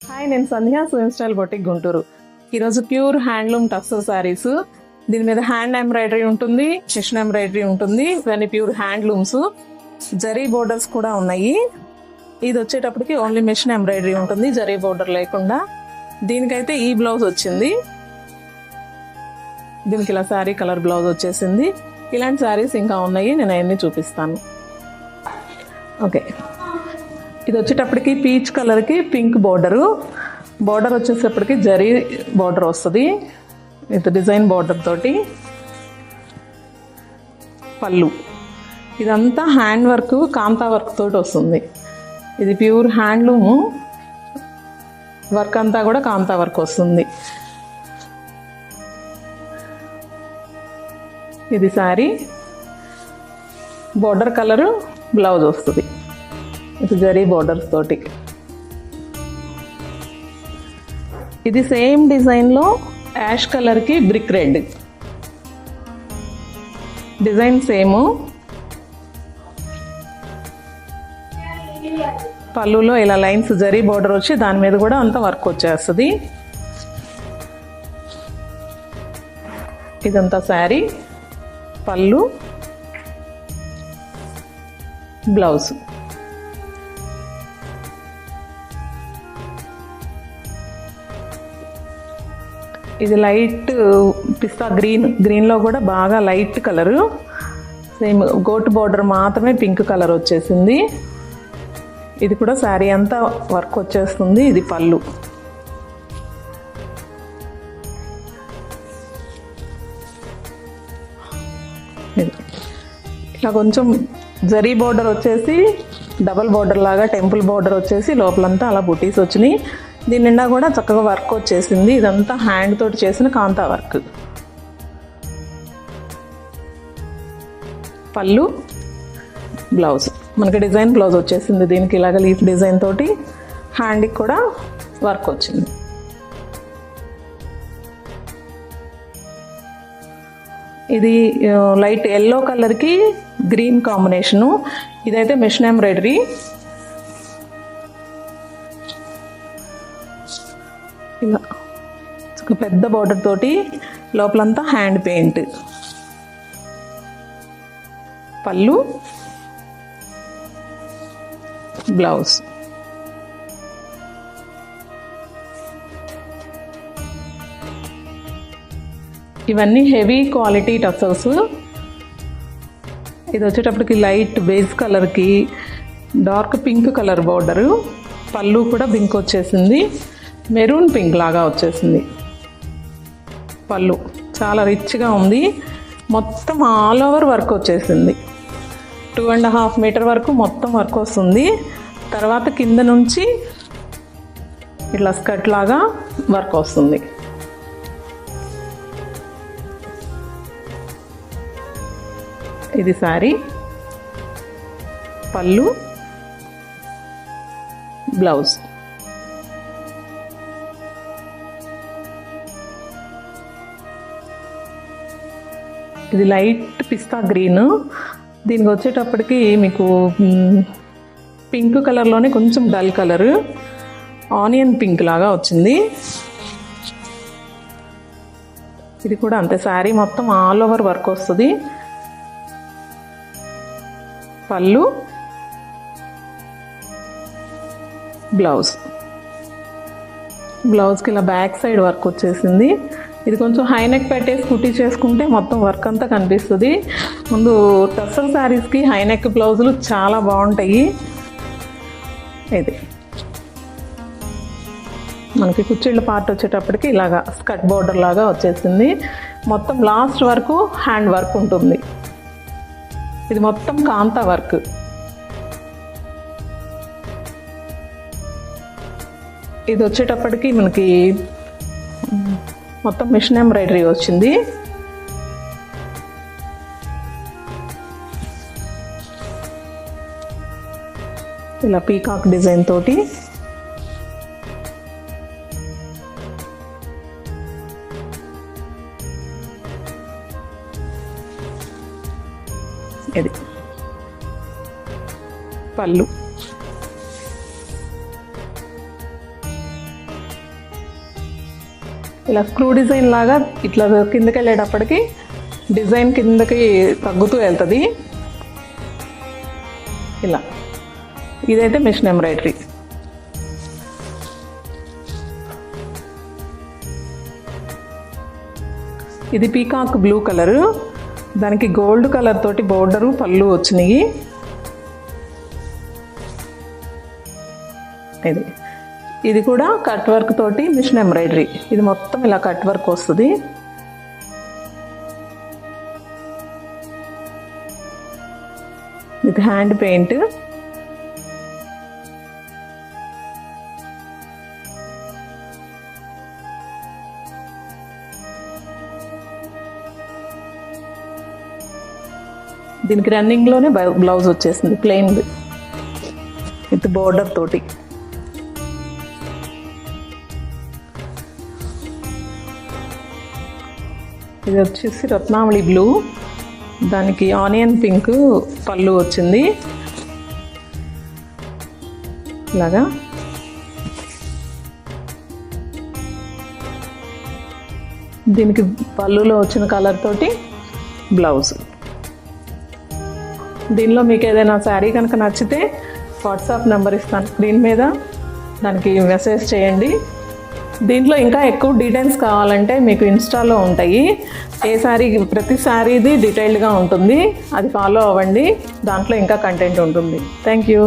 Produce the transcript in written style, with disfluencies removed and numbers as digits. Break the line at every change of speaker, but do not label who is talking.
Hi, నేను సంధ్య, swim style boutique Guntur. ఈరోజు pure handloom tussar saris. దీని మీద హ్యాండ్ ఎంబ్రాయిడరీ ఉంటుంది, మిషన్ ఎంబ్రాయిడరీ ఉంటుంది. ఇవన్నీ ప్యూర్ హ్యాండ్లూమ్స్. జరీ బోర్డర్స్ కూడా ఉన్నాయి. ఇది వచ్చేటప్పటికి ఓన్లీ మిషన్ ఎంబ్రాయిడరీ ఉంటుంది, జరీ బోర్డర్ లేకుండా. దీనికైతే ఈ బ్లౌజ్ వచ్చింది. దీనికి ఇలా శారీ కలర్ బ్లౌజ్ వచ్చేసింది. ఇలాంటి శారీస్ ఇంకా ఉన్నాయి, నేను అవన్నీ చూపిస్తాను. ఓకే, ఇది వచ్చేటప్పటికి పీచ్ కలర్కి పింక్ బోర్డర్ వచ్చేటప్పటికి జరీ బోర్డర్ వస్తుంది. ఇది డిజైన్ బోర్డర్ తోటి పళ్ళు. ఇదంతా హ్యాండ్ వర్క్, కాంతా వర్క్ తోటి వస్తుంది. ఇది ప్యూర్ హ్యాండ్లూమ్ వర్క్, అంతా కూడా కాంతా వర్క్ వస్తుంది. ఇది శారీ బోర్డర్ కలరు, బ్లౌజ్ వస్తుంది. ఇది జరీ బోర్డర్స్ తోటి. ఇది సేమ్ డిజైన్లో యాష్ కలర్కి బ్రిక్ రెడ్ డిజైన్ సేమ్. పళ్ళులో ఇలా లైన్స్ జరీ బోర్డర్ వచ్చి దాని మీద కూడా అంత వర్క్ వచ్చేస్తుంది. ఇదంతా శారీ, పళ్ళు, బ్లౌజ్. ఇది లైట్ పిస్తా గ్రీన్లో కూడా బాగా లైట్ కలరు. సేమ్ గోట్ బోర్డర్ మాత్రమే పింక్ కలర్ వచ్చేసింది. ఇది కూడా శారీ అంతా వర్క్ వచ్చేస్తుంది. ఇది పళ్ళు. ఇలా కొంచెం జరీ బోర్డర్ వచ్చేసి డబల్ బోర్డర్ లాగా టెంపుల్ బోర్డర్ వచ్చేసి లోపలంతా అలా బుటీస్ వచ్చినాయి. దీని నిండా కూడా చక్కగా వర్క్ వచ్చేసింది. ఇదంతా హ్యాండ్ తోటి చేసిన కాంతా వర్క్. పళ్ళు, బ్లౌజ్. మనకి డిజైన్ బ్లౌజ్ వచ్చేసింది. దీనికి ఇలాగ లీఫ్ డిజైన్ తోటి హ్యాండ్కి కూడా వర్క్ వచ్చింది. ఇది లైట్ ఎల్లో కలర్కి గ్రీన్ కాంబినేషను. ఇదైతే మిషన్ ఎంబ్రాయిడరీ. ఇలా ఒక పెద్ద బోర్డర్ తోటి లోపలంతా హ్యాండ్ పెయింట్. పళ్ళు, బ్లౌజ్. ఇవన్నీ హెవీ క్వాలిటీ టసల్స్. ఇది వచ్చేటప్పటికి లైట్ బేస్ కలర్కి డార్క్ పింక్ కలర్ బోర్డరు. పళ్ళు కూడా పింక్ వచ్చేసింది, మెరూన్ పింక్ లాగా వచ్చేసింది. పళ్ళు చాలా రిచ్గా ఉంది. మొత్తం ఆల్ ఓవర్ వర్క్ వచ్చేసింది. 2.5 మీటర్ వరకు మొత్తం వర్క్ వస్తుంది. తర్వాత కింద నుంచి ఇట్లా స్కర్ట్ లాగా వర్క్ వస్తుంది. ఇది శారీ, పళ్ళు, బ్లౌజ్. ఇది లైట్ పిస్తా గ్రీన్. దీనికి వచ్చేటప్పటికి మీకు పింక్ కలర్లోనే కొంచెం డల్ కలర్, ఆనియన్ పింక్ లాగా వచ్చింది. ఇది కూడా అంతే. శారీ మొత్తం ఆల్ ఓవర్ వర్క్ వస్తుంది. పళ్ళు, బ్లౌజ్. బ్లౌజ్కి ఇలా బ్యాక్ సైడ్ వర్క్ వచ్చేసింది. ఇది కొంచెం హై నెక్ పెట్టేసి కుట్టి చేసుకుంటే మొత్తం వర్క్ అంతా కనిపిస్తుంది. ముందు టస్సర్ శారీస్కి హై నెక్ బ్లౌజులు చాలా బాగుంటాయి. ఇది మనకి కుచ్చిళ్ళ పార్ట్ వచ్చేటప్పటికి ఇలాగా స్కర్ట్ బోర్డర్ లాగా వచ్చేసింది. మొత్తం లాస్ట్ వరకు హ్యాండ్ వర్క్ ఉంటుంది. ఇది మొత్తం కాంతా వర్క్. ఇది వచ్చేటప్పటికి మనకి మొత్తం మిషన్ ఎంబ్రాయిడరీ వచ్చింది. ఇలా పీకాక్ డిజైన్ తోటి ఇది పళ్ళు. ఇలా స్క్రూ డిజైన్ లాగా ఇట్లా కిందకి వెళ్ళేటప్పటికి డిజైన్ కిందకి తగ్గుతూ వెళ్తుంది. ఇలా ఇదైతే మిషన్ ఎంబ్రాయిడరీ. ఇది పీకాక్ బ్లూ కలరు, దానికి గోల్డ్ కలర్ తోటి బోర్డరు పళ్ళు వచ్చినాయి. ఇది కూడా కట్ వర్క్ తోటి మిషన్ ఎంబ్రాయిడరీ. ఇది మొత్తం ఇలా కట్ వర్క్ వస్తుంది. ఇది హ్యాండ్ పెయింట్. దీనికి రన్నింగ్లోనే బ్లౌజ్ వచ్చేసింది ప్లెయిన్ విత్ బోర్డర్ తోటి. ఇది వచ్చేసి రత్నావళి బ్లూ, దానికి ఆనియన్ పింక్ పళ్ళు వచ్చింది ఇలాగా. దీనికి పళ్ళులో వచ్చిన కలర్ తోటి బ్లౌజ్. దీనిలో మీకు ఏదైనా శారీ కనుక నచ్చితే వాట్సాప్ నెంబర్ ఇస్తాను స్క్రీన్ మీద, దానికి మెసేజ్ చేయండి. దీంట్లో ఇంకా ఎక్కువ డీటెయిల్స్ కావాలంటే మీకు ఇన్స్టాలో ఉంటాయి. ప్రతి శారీది డీటెయిల్డ్గా ఉంటుంది, అది ఫాలో అవ్వండి. దాంట్లో ఇంకా కంటెంట్ ఉంటుంది. Thank you.